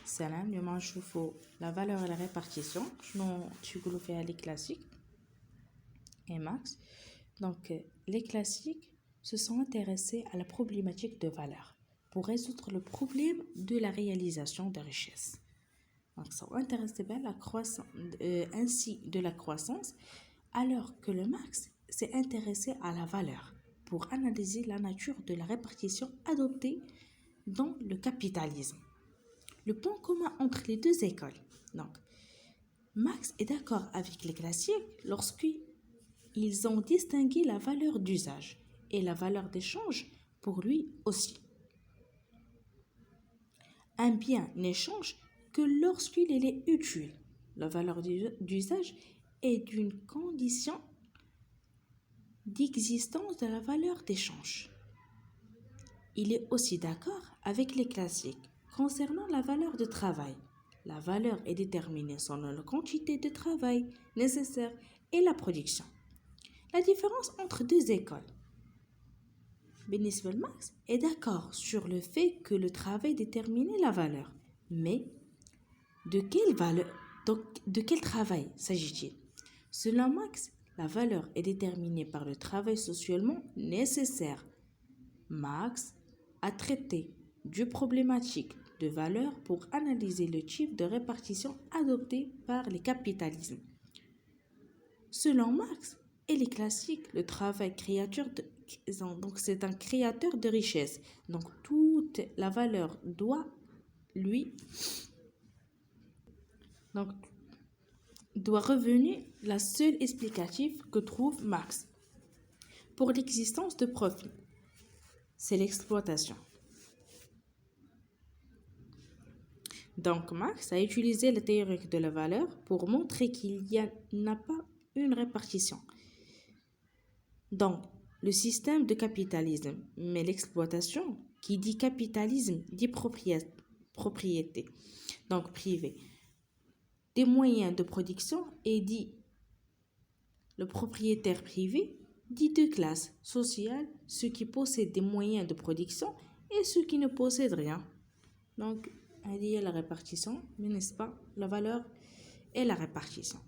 سلام. اليوم غنشوفو la valeur et la répartition. شنو تيقولوا فيها les classiques et Max. Donc les classiques se sont intéressés à la problématique de valeur pour résoudre le problème de la réalisation des richesses. Donc ils sont intéressés à la croissance, ainsi de la croissance, alors que le Max s'est intéressé à la valeur pour analyser la nature de la répartition adoptée dans le capitalisme. Le point commun entre les deux écoles. Donc, Max est d'accord avec les classiques lorsqu'ils ont distingué la valeur d'usage et la valeur d'échange pour lui aussi. Un bien n'échange que lorsqu'il est utile. La valeur d'usage est d'une condition d'existence de la valeur d'échange. Il est aussi d'accord avec les classiques concernant la valeur de travail. La valeur est déterminée selon la quantité de travail nécessaire et la production. La différence entre deux écoles. Beniswell Max est d'accord sur le fait que le travail détermine la valeur. Mais de quelle valeur, donc, de quel travail s'agit-il? Selon Max, la valeur est déterminée par le travail socialement nécessaire. Max a traité du problématique de valeur pour analyser le type de répartition adopté par les capitalismes. Selon Marx et les classiques, le travail c'est un créateur de richesse. Donc toute la valeur doit revenir la seule explicative que trouve Marx pour l'existence de profit. C'est l'exploitation. Donc, Marx a utilisé la théorie de la valeur pour montrer qu'il n'y a pas une répartition dans le système de capitalisme, mais l'exploitation, qui dit capitalisme, dit propriété, donc privée, des moyens de production, et dit le propriétaire privé, dit deux classes sociales, ceux qui possèdent des moyens de production et ceux qui ne possèdent rien. Donc, il y a la répartition, mais n'est-ce pas la valeur et la répartition.